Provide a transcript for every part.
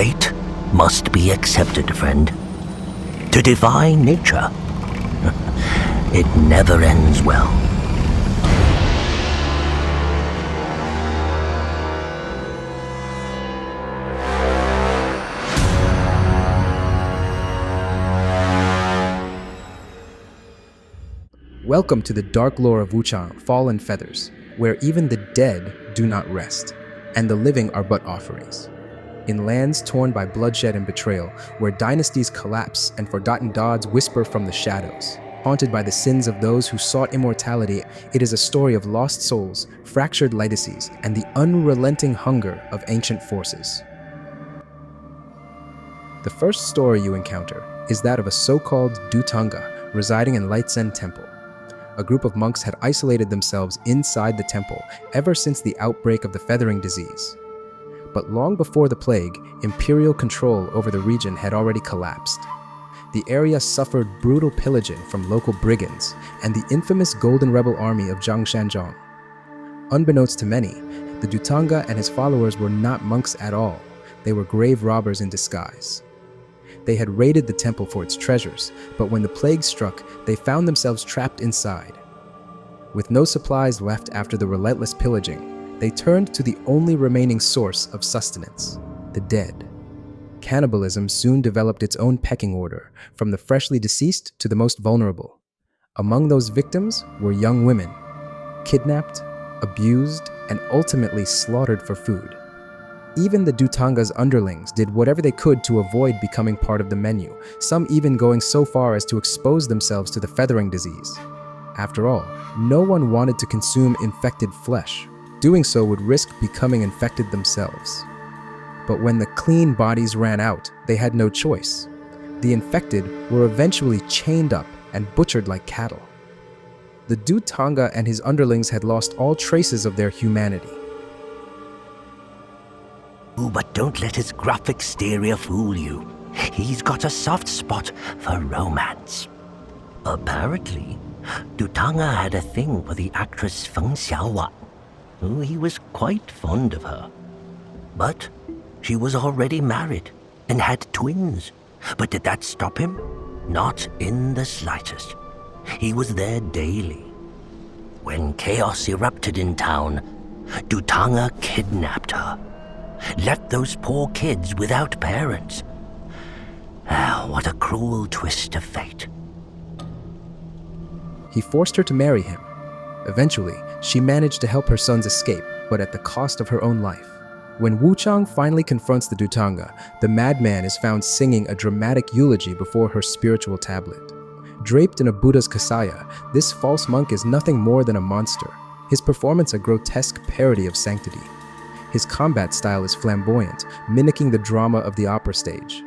Fate must be accepted, friend. To defy nature, it never ends well. Welcome to the dark lore of Wuchang, Fallen Feathers, where even the dead do not rest, and the living are but offerings. In lands torn by bloodshed and betrayal, where dynasties collapse and forgotten gods whisper from the shadows, haunted by the sins of those who sought immortality, it is a story of lost souls, fractured legacies, and the unrelenting hunger of ancient forces. The first story you encounter is that of a so-called Dhutanga residing in Lightzen Temple. A group of monks had isolated themselves inside the temple ever since the outbreak of the feathering disease. But long before the plague, imperial control over the region had already collapsed. The area suffered brutal pillaging from local brigands and the infamous Golden Rebel Army of Zhang Shanzhong. Unbeknownst to many, the Dhutanga and his followers were not monks at all. They were grave robbers in disguise. They had raided the temple for its treasures, but when the plague struck, they found themselves trapped inside. With no supplies left after the relentless pillaging, they turned to the only remaining source of sustenance, the dead. Cannibalism soon developed its own pecking order, from the freshly deceased to the most vulnerable. Among those victims were young women, kidnapped, abused, and ultimately slaughtered for food. Even the Dhutanga's underlings did whatever they could to avoid becoming part of the menu, some even going so far as to expose themselves to the feathering disease. After all, no one wanted to consume infected flesh. Doing so would risk becoming infected themselves. But when the clean bodies ran out, they had no choice. The infected were eventually chained up and butchered like cattle. The Dhutanga and his underlings had lost all traces of their humanity. But don't let his gruff exterior fool you. He's got a soft spot for romance. Apparently, Dhutanga had a thing for the actress Feng Xiaowan. He was quite fond of her. But she was already married and had twins. But did that stop him? Not in the slightest. He was there daily. When chaos erupted in town, Dhutanga kidnapped her. Left those poor kids without parents. What a cruel twist of fate. He forced her to marry him. Eventually, she managed to help her sons escape, but at the cost of her own life. When Wuchang finally confronts the Dhutanga, the madman is found singing a dramatic eulogy before her spiritual tablet. Draped in a Buddha's kasaya, this false monk is nothing more than a monster. His performance a grotesque parody of sanctity. His combat style is flamboyant, mimicking the drama of the opera stage.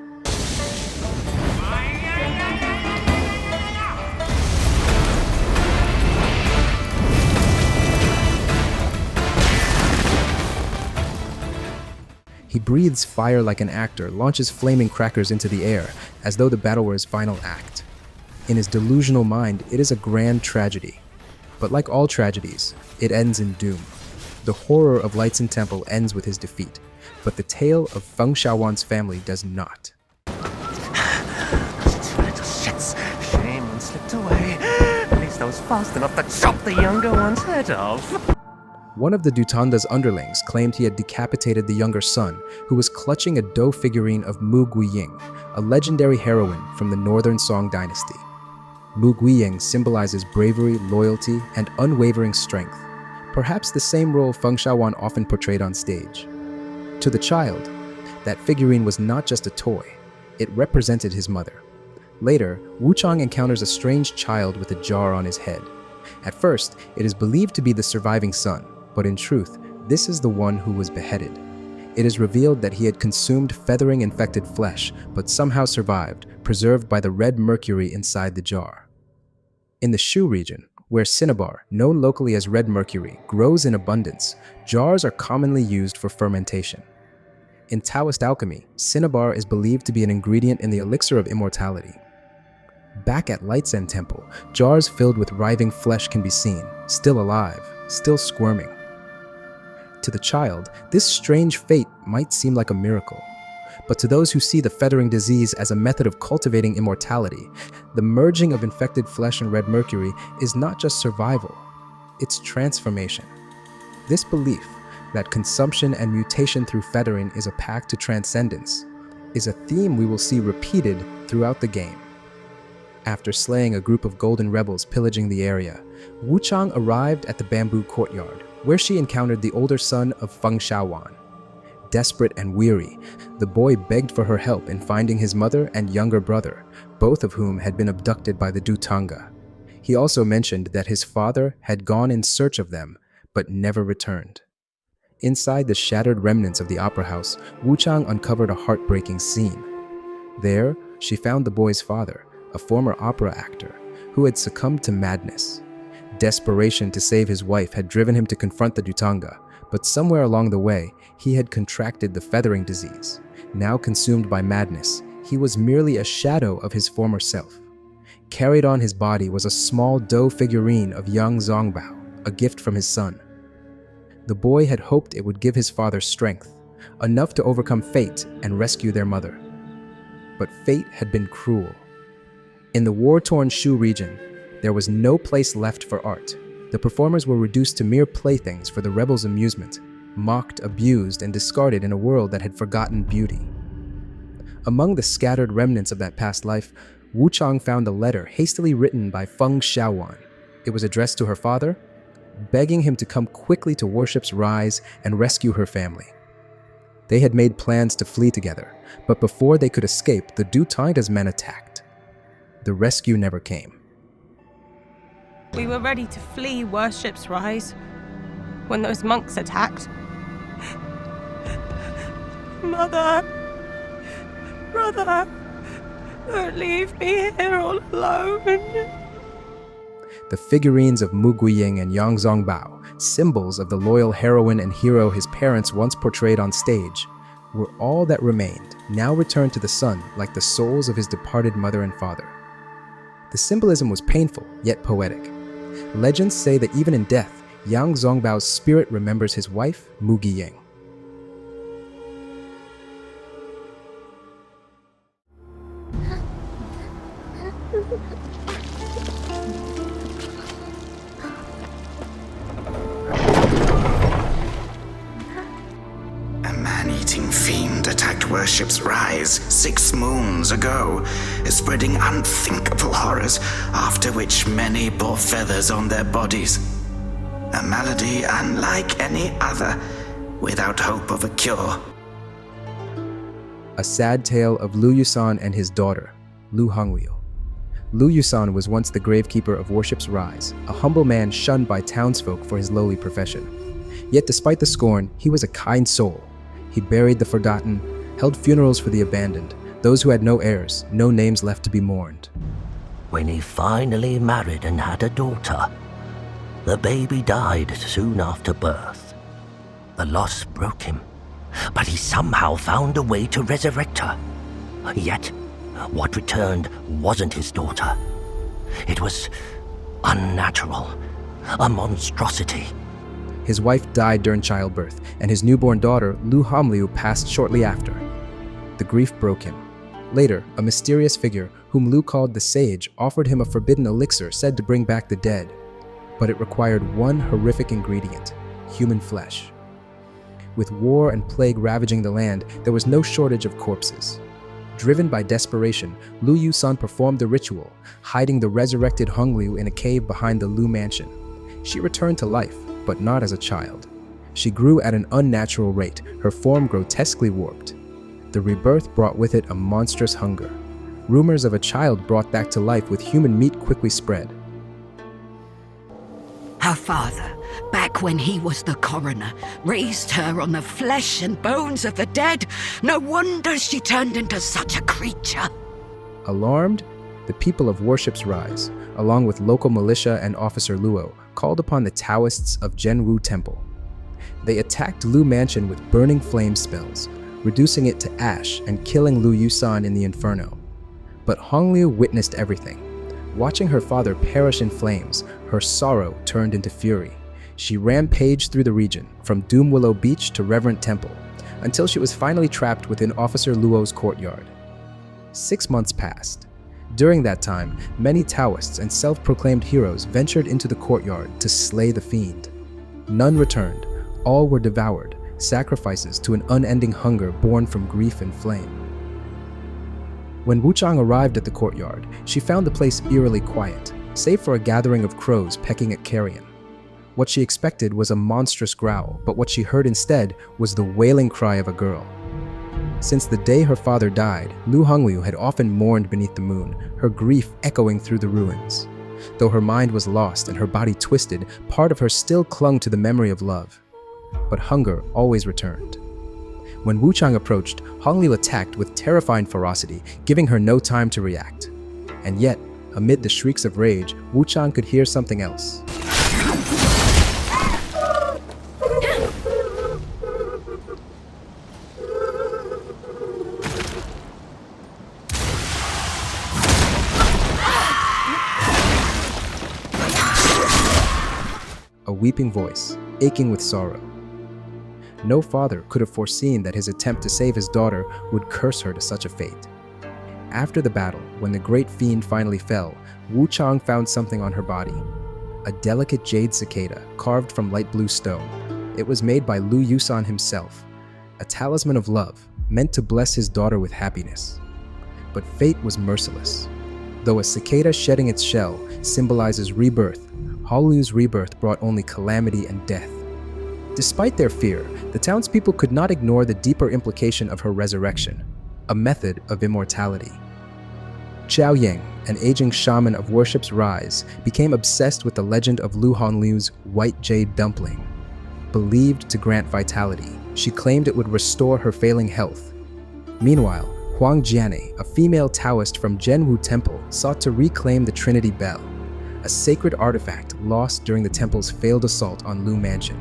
He breathes fire like an actor, launches flaming crackers into the air, as though the battle were his final act. In his delusional mind, it is a grand tragedy. But like all tragedies, it ends in doom. The horror of Lightzen Temple ends with his defeat, but the tale of Feng Xiaowan's family does not. Little shits, shame and slipped away. At least I was fast enough to chop the younger one's head off. One of the Dhutanga's underlings claimed he had decapitated the younger son, who was clutching a dough figurine of Mu Guiying, a legendary heroine from the Northern Song dynasty. Mu Guiying symbolizes bravery, loyalty, and unwavering strength. Perhaps the same role Feng Xiaowan often portrayed on stage. To the child, that figurine was not just a toy, it represented his mother. Later, Wuchang encounters a strange child with a jar on his head. At first, it is believed to be the surviving son, but in truth, this is the one who was beheaded. It is revealed that he had consumed feathering-infected flesh, but somehow survived, preserved by the red mercury inside the jar. In the Shu region, where cinnabar, known locally as red mercury, grows in abundance, jars are commonly used for fermentation. In Taoist alchemy, cinnabar is believed to be an ingredient in the elixir of immortality. Back at Lightzen Temple, jars filled with writhing flesh can be seen, still alive, still squirming. To the child, this strange fate might seem like a miracle. but to those who see the feathering disease as a method of cultivating immortality, the merging of infected flesh and red mercury is not just survival, it's transformation. This belief that consumption and mutation through feathering is a path to transcendence is a theme we will see repeated throughout the game. After slaying a group of golden rebels pillaging the area, Wuchang arrived at the bamboo courtyard, where she encountered the older son of Feng Xiaowan. Desperate and weary, the boy begged for her help in finding his mother and younger brother, both of whom had been abducted by the Dhutanga. He also mentioned that his father had gone in search of them, but never returned. Inside the shattered remnants of the opera house, Wuchang uncovered a heartbreaking scene. There, she found the boy's father, a former opera actor, who had succumbed to madness. Desperation to save his wife had driven him to confront the Dhutanga, but somewhere along the way, he had contracted the feathering disease. Now consumed by madness, he was merely a shadow of his former self. Carried on his body was a small dough figurine of young Zongbao, a gift from his son. The boy had hoped it would give his father strength, enough to overcome fate and rescue their mother. But fate had been cruel. In the war-torn Shu region, there was no place left for art. The performers were reduced to mere playthings for the rebels' amusement, mocked, abused, and discarded in a world that had forgotten beauty. Among the scattered remnants of that past life, Wuchang found a letter hastily written by Feng Xiaowan. It was addressed to her father, begging him to come quickly to Worship's Rise and rescue her family. They had made plans to flee together, but before they could escape, the Dhutanga's men attacked. The rescue never came. We were ready to flee Worship's Rise when those monks attacked. Mother! Brother! Don't leave me here all alone. The figurines of Mu Guiying and Yang Zongbao, symbols of the loyal heroine and hero his parents once portrayed on stage, were all that remained, now returned to the sun like the souls of his departed mother and father. The symbolism was painful, yet poetic. Legends say that even in death, Yang Zongbao's spirit remembers his wife, Mu Guiying. A man-eating fiend attacked Worship's Rise 6 moons ago, spreading unthinkable horrors, after which many bore feathers on their bodies. A malady unlike any other, without hope of a cure. A sad tale of Lu Yousan and his daughter, Lu Hongliu. Lu Yousan was once the gravekeeper of Worship's Rise, a humble man shunned by townsfolk for his lowly profession. Yet despite the scorn, he was a kind soul. He buried the forgotten, held funerals for the abandoned, those who had no heirs, no names left to be mourned. When he finally married and had a daughter, the baby died soon after birth. The loss broke him, but he somehow found a way to resurrect her. Yet, what returned wasn't his daughter. It was unnatural, a monstrosity. His wife died during childbirth, and his newborn daughter, Lu Hongliu, passed shortly after. The grief broke him. Later, a mysterious figure, whom Lu called the Sage, offered him a forbidden elixir said to bring back the dead. But it required one horrific ingredient: human flesh. With war and plague ravaging the land, there was no shortage of corpses. Driven by desperation, Lu Yousan performed the ritual, hiding the resurrected Hongliu in a cave behind the Lu mansion. She returned to life, but not as a child. She grew at an unnatural rate, her form grotesquely warped. The rebirth brought with it a monstrous hunger. Rumors of a child brought back to life with human meat quickly spread. Her father, back when he was the coroner, raised her on the flesh and bones of the dead. No wonder she turned into such a creature. Alarmed, the people of Worship's Rise, along with local militia and Officer Luo, called upon the Taoists of Jian'e Temple. They attacked Lu Mansion with burning flame spells, reducing it to ash and killing Lu Yousan in the inferno. But Hongliu witnessed everything. Watching her father perish in flames, her sorrow turned into fury. She rampaged through the region, from Doom Willow Beach to Reverend Temple, until she was finally trapped within Officer Luo's courtyard. 6 months passed. During that time, many Taoists and self-proclaimed heroes ventured into the courtyard to slay the fiend. None returned. All were devoured, sacrifices to an unending hunger born from grief and flame. When Wuchang arrived at the courtyard, she found the place eerily quiet, save for a gathering of crows pecking at carrion. What she expected was a monstrous growl, but what she heard instead was the wailing cry of a girl. Since the day her father died, Hongliu had often mourned beneath the moon, her grief echoing through the ruins. Though her mind was lost and her body twisted, part of her still clung to the memory of love. But hunger always returned. When Wuchang approached, Hongliu attacked with terrifying ferocity, giving her no time to react. And yet, amid the shrieks of rage, Wuchang could hear something else. A weeping voice, aching with sorrow. No father could have foreseen that his attempt to save his daughter would curse her to such a fate. After the battle, when the great fiend finally fell, Wuchang found something on her body. A delicate jade cicada carved from light blue stone. It was made by Yousan himself, a talisman of love meant to bless his daughter with happiness. But fate was merciless. Though a cicada shedding its shell symbolizes rebirth, Hongliu's rebirth brought only calamity and death. Despite their fear, the townspeople could not ignore the deeper implication of her resurrection, a method of immortality. Xiaoyan, an aging shaman of worship's rise, became obsessed with the legend of Hongliu's white jade dumpling. Believed to grant vitality, she claimed it would restore her failing health. Meanwhile, Huang Jian'e, a female Taoist from Jian'e Temple, sought to reclaim the Trinity Bell, a sacred artifact lost during the temple's failed assault on Lu Mansion.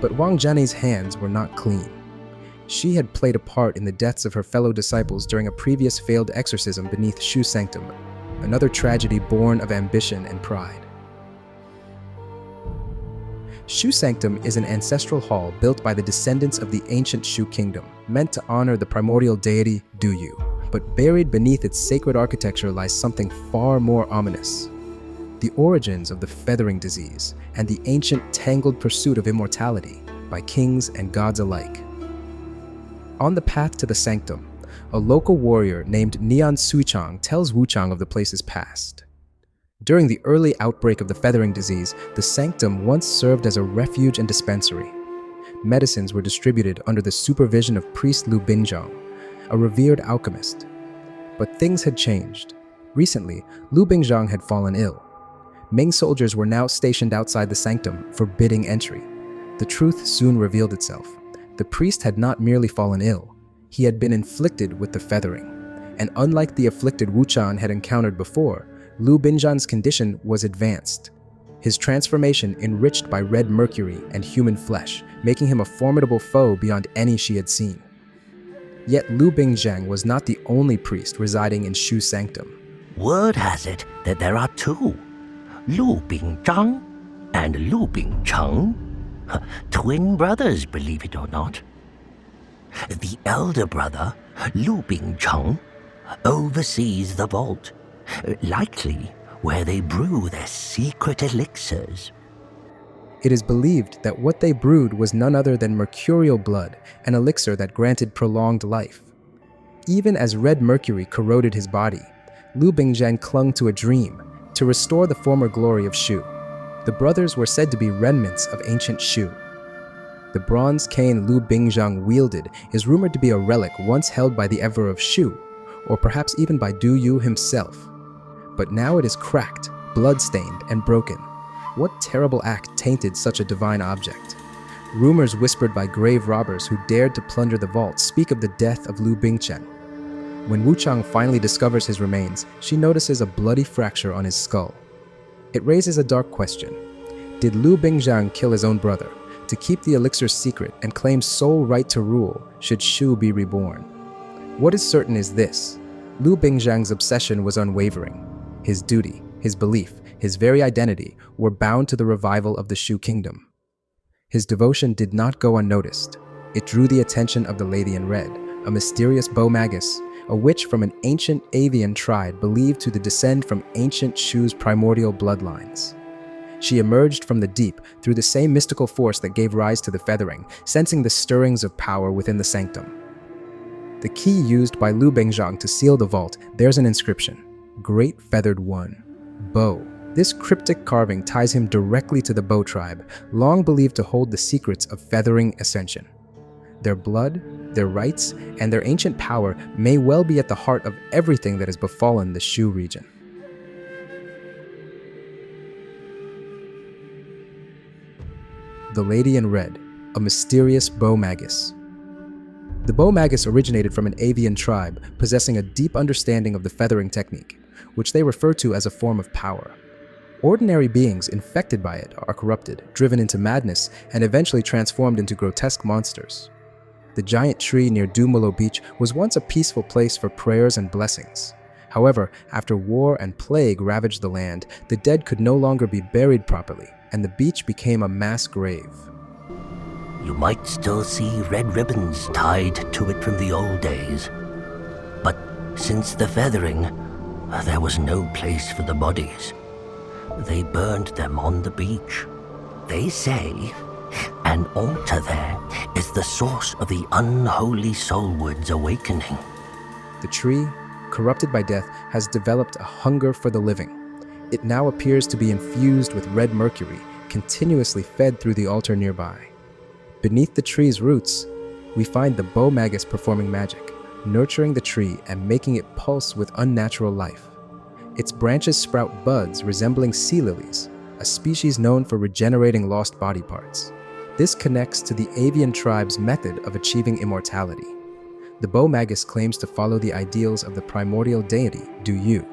But Huang Jian'e's hands were not clean. She had played a part in the deaths of her fellow disciples during a previous failed exorcism beneath Shu Sanctum, another tragedy born of ambition and pride. Shu Sanctum is an ancestral hall built by the descendants of the ancient Shu kingdom, meant to honor the primordial deity Duyu. But buried beneath its sacred architecture lies something far more ominous: the origins of the feathering disease and the ancient tangled pursuit of immortality by kings and gods alike. On the path to the sanctum, a local warrior named Nian Suichang tells Wuchang of the place's past. During the early outbreak of the feathering disease, the sanctum once served as a refuge and dispensary. Medicines were distributed under the supervision of priest Bingzhang, a revered alchemist. But things had changed. Recently, Bingzhang had fallen ill. Ming soldiers were now stationed outside the sanctum, forbidding entry. The truth soon revealed itself. The priest had not merely fallen ill, he had been inflicted with the feathering. And unlike the afflicted Wuchang had encountered before, Bingzhang's condition was advanced. His transformation enriched by red mercury and human flesh, making him a formidable foe beyond any she had seen. Yet Bingzhang was not the only priest residing in Shu Sanctum. Word has it that there are two, Bingzhang and Bingcheng. Twin brothers, believe it or not. The elder brother, Bingcheng, oversees the vault, likely where they brew their secret elixirs. It is believed that what they brewed was none other than mercurial blood, an elixir that granted prolonged life. Even as red mercury corroded his body, Bingzhang clung to a dream to restore the former glory of Shu. The brothers were said to be remnants of ancient Shu. The bronze cane Bingzhang wielded is rumored to be a relic once held by the Emperor of Shu, or perhaps even by Duyu himself. But now it is cracked, blood-stained, and broken. What terrible act tainted such a divine object? Rumors whispered by grave robbers who dared to plunder the vault speak of the death of Bingzhang. When Wuchang finally discovers his remains, she notices a bloody fracture on his skull. It raises a dark question. Did Bingzhang kill his own brother to keep the elixir's secret and claim sole right to rule should Shu be reborn? What is certain is this: Bingzhang's obsession was unwavering. His duty, his belief, his very identity were bound to the revival of the Shu kingdom. His devotion did not go unnoticed. It drew the attention of the Lady in Red, a mysterious Magus, a witch from an ancient avian tribe believed to descend from ancient Shu's primordial bloodlines. She emerged from the deep through the same mystical force that gave rise to the feathering, sensing the stirrings of power within the sanctum. The key used by Bingzhang to seal the vault bears an inscription, Great Feathered One, Bo. This cryptic carving ties him directly to the Bo tribe, long believed to hold the secrets of feathering ascension. Their blood, their rites, and their ancient power may well be at the heart of everything that has befallen the Shu region. The Lady in Red, a mysterious Magus. The Magus originated from an avian tribe possessing a deep understanding of the feathering technique, which they refer to as a form of power. Ordinary beings infected by it are corrupted, driven into madness, and eventually transformed into grotesque monsters. The giant tree near Dumolo Beach was once a peaceful place for prayers and blessings. However, after war and plague ravaged the land, the dead could no longer be buried properly, and the beach became a mass grave. You might still see red ribbons tied to it from the old days. But since the feathering, there was no place for the bodies. They burned them on the beach. They say an altar there is the source of the unholy Soulwood's awakening. The tree, corrupted by death, has developed a hunger for the living. It now appears to be infused with red mercury, continuously fed through the altar nearby. Beneath the tree's roots, we find the Magus performing magic, nurturing the tree and making it pulse with unnatural life. Its branches sprout buds resembling sea lilies, a species known for regenerating lost body parts. This connects to the avian tribe's method of achieving immortality. The Magus claims to follow the ideals of the primordial deity, Du Yu.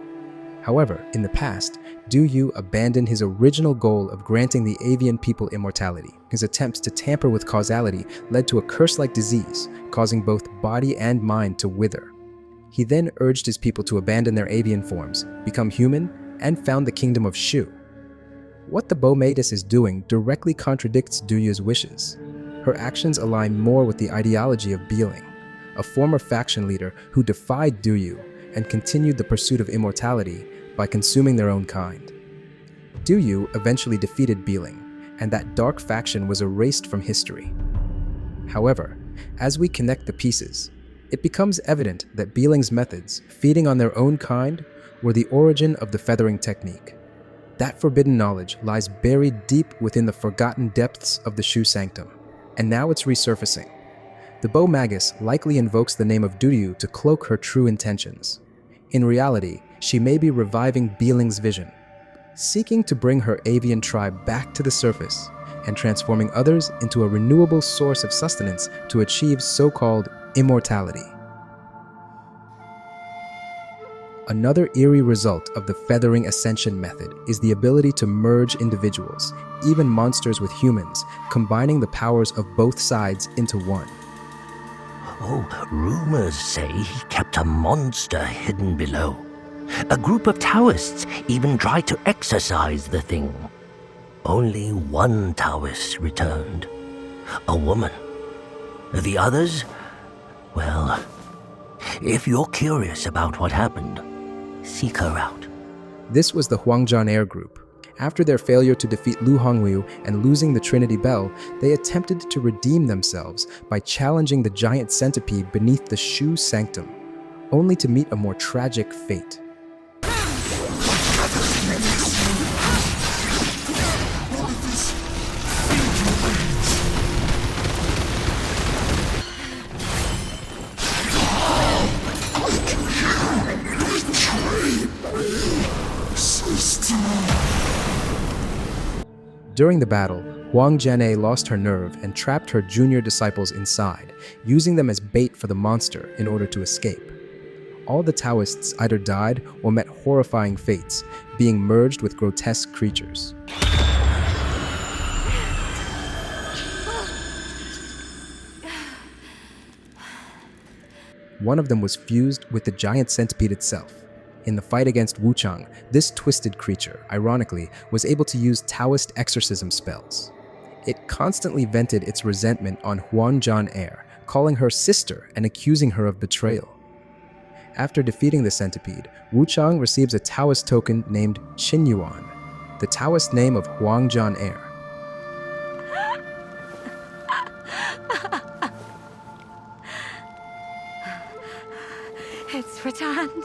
However, in the past, Du Yu abandoned his original goal of granting the avian people immortality. His attempts to tamper with causality led to a curse-like disease, causing both body and mind to wither. He then urged his people to abandon their avian forms, become human, and found the kingdom of Shu. What the Magus is doing directly contradicts Du Yu's wishes. Her actions align more with the ideology of Bingzhang, a former faction leader who defied Du Yu and continued the pursuit of immortality by consuming their own kind. Du Yu eventually defeated Bingzhang, and that dark faction was erased from history. However, as we connect the pieces, it becomes evident that Bingzhang's methods, feeding on their own kind, were the origin of the feathering technique. That forbidden knowledge lies buried deep within the forgotten depths of the Shu Sanctum, and now it's resurfacing. The Magus likely invokes the name of Du Yu to cloak her true intentions. In reality, she may be reviving Bingzhang's vision, seeking to bring her avian tribe back to the surface and transforming others into a renewable source of sustenance to achieve so-called immortality. Another eerie result of the feathering ascension method is the ability to merge individuals, even monsters with humans, combining the powers of both sides into one. Oh, rumors say he kept a monster hidden below. A group of Taoists even tried to exorcise the thing. Only one Taoist returned. A woman. The others? Well, if you're curious about what happened, seek her out. This was the Huang group. After their failure to defeat Hongliu and losing the Trinity Bell, they attempted to redeem themselves by challenging the giant centipede beneath the Shu Sanctum, only to meet a more tragic fate. During the battle, Jian'e lost her nerve and trapped her junior disciples inside, using them as bait for the monster in order to escape. All the Taoists either died or met horrifying fates, being merged with grotesque creatures. One of them was fused with the giant centipede itself. In the fight against Wuchang, this twisted creature, ironically, was able to use Taoist exorcism spells. It constantly vented its resentment on Huang Jian'e, calling her sister and accusing her of betrayal. After defeating the Centipede, Wuchang receives a Taoist token named Qinyuan, the Taoist name of Huang Jian'e. It's returned.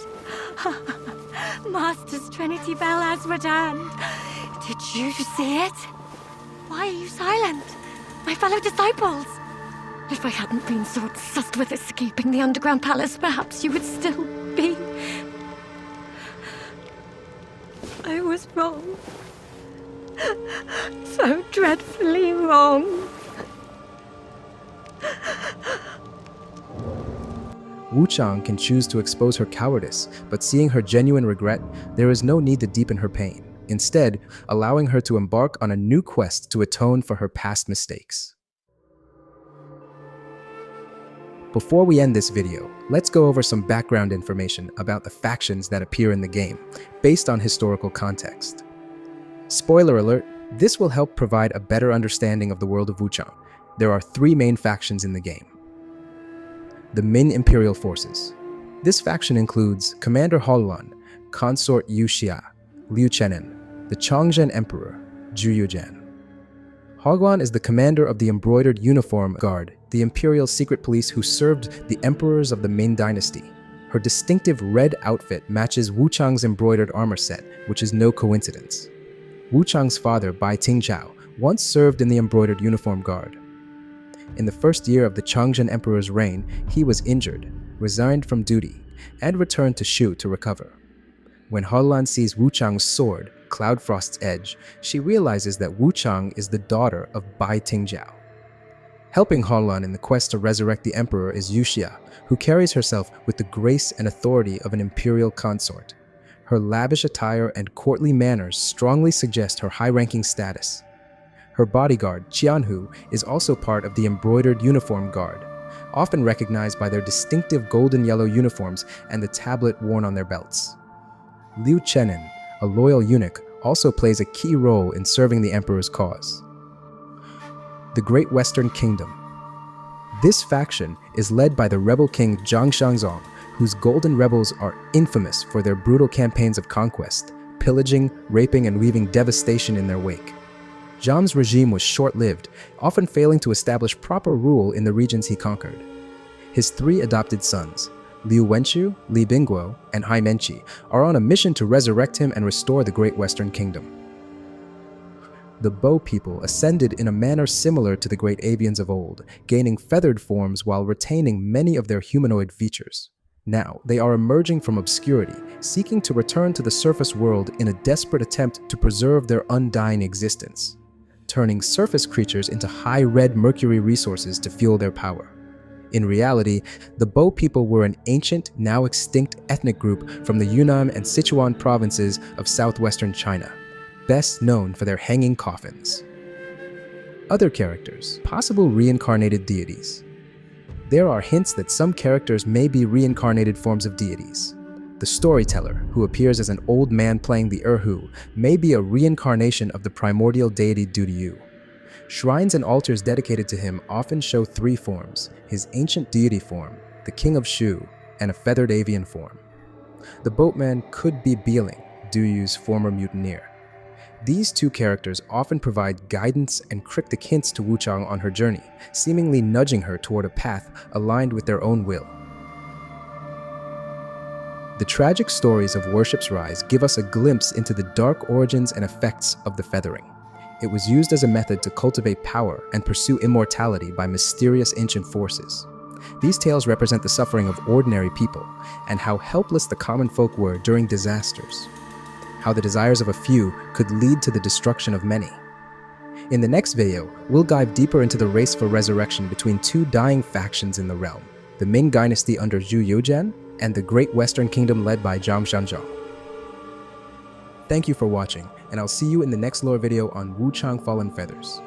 Master's Trinity Bell has returned. Did you see it? Why are you silent, my fellow disciples? If I hadn't been so obsessed with escaping the underground palace, perhaps you would still be. I was wrong. So dreadfully wrong. Wuchang can choose to expose her cowardice, but seeing her genuine regret, there is no need to deepen her pain, instead allowing her to embark on a new quest to atone for her past mistakes. Before we end this video, let's go over some background information about the factions that appear in the game, based on historical context. Spoiler alert, this will help provide a better understanding of the world of Wuchang. There are 3 main factions in the game. The Min Imperial Forces. This faction includes Commander Hongliu, Consort Yu Xia, Liu Chenin, the Chongzhen Emperor, Zhu Yujian. Hongliu is the commander of the Embroidered Uniform Guard, the Imperial Secret Police who served the emperors of the Ming Dynasty. Her distinctive red outfit matches Wuchang's embroidered armor set, which is no coincidence. Wuchang's father, Bai Tingzhao, once served in the Embroidered Uniform Guard. In the first year of the Chongzhen Emperor's reign, he was injured, resigned from duty, and returned to Shu to recover. When Hongliu sees Wuchang's sword, Cloudfrost's Edge, she realizes that Wuchang is the daughter of Bai Tingzhao. Helping Hongliu in the quest to resurrect the emperor is Yu Xia, who carries herself with the grace and authority of an imperial consort. Her lavish attire and courtly manners strongly suggest her high-ranking status. Her bodyguard, Qianhu, is also part of the Embroidered Uniform Guard, often recognized by their distinctive golden-yellow uniforms and the tablet worn on their belts. Liu Chenin, a loyal eunuch, also plays a key role in serving the emperor's cause. The Great Western Kingdom. This faction is led by the rebel king Zhang Shangzong, whose golden rebels are infamous for their brutal campaigns of conquest, pillaging, raping, and leaving devastation in their wake. Zhang's regime was short-lived, often failing to establish proper rule in the regions he conquered. His 3 adopted sons, Liu Wenchu, Li Bingguo, and Hai Menqi, are on a mission to resurrect him and restore the Great Western Kingdom. The Bo people ascended in a manner similar to the great avians of old, gaining feathered forms while retaining many of their humanoid features. Now, they are emerging from obscurity, seeking to return to the surface world in a desperate attempt to preserve their undying existence, turning surface creatures into high red mercury resources to fuel their power. In reality, the Bo people were an ancient, now extinct ethnic group from the Yunnan and Sichuan provinces of southwestern China, best known for their hanging coffins. Other characters, possible reincarnated deities. There are hints that some characters may be reincarnated forms of deities. The storyteller, who appears as an old man playing the erhu, may be a reincarnation of the primordial deity Dudiyu. Shrines and altars dedicated to him often show 3 forms: his ancient deity form, the King of Shu, and a feathered avian form. The boatman could be Beiling, Duyu's former mutineer. These 2 characters often provide guidance and cryptic hints to Wuchang on her journey, seemingly nudging her toward a path aligned with their own will. The tragic stories of Worship's Rise give us a glimpse into the dark origins and effects of the feathering. It was used as a method to cultivate power and pursue immortality by mysterious ancient forces. These tales represent the suffering of ordinary people and how helpless the common folk were during disasters. How the desires of a few could lead to the destruction of many. In the next video, we'll dive deeper into the race for resurrection between 2 dying factions in the realm, the Ming Dynasty under Zhu Yujian and the Great Western Kingdom led by Zhang Shangzong. Thank you for watching, and I'll see you in the next lore video on Wuchang Fallen Feathers.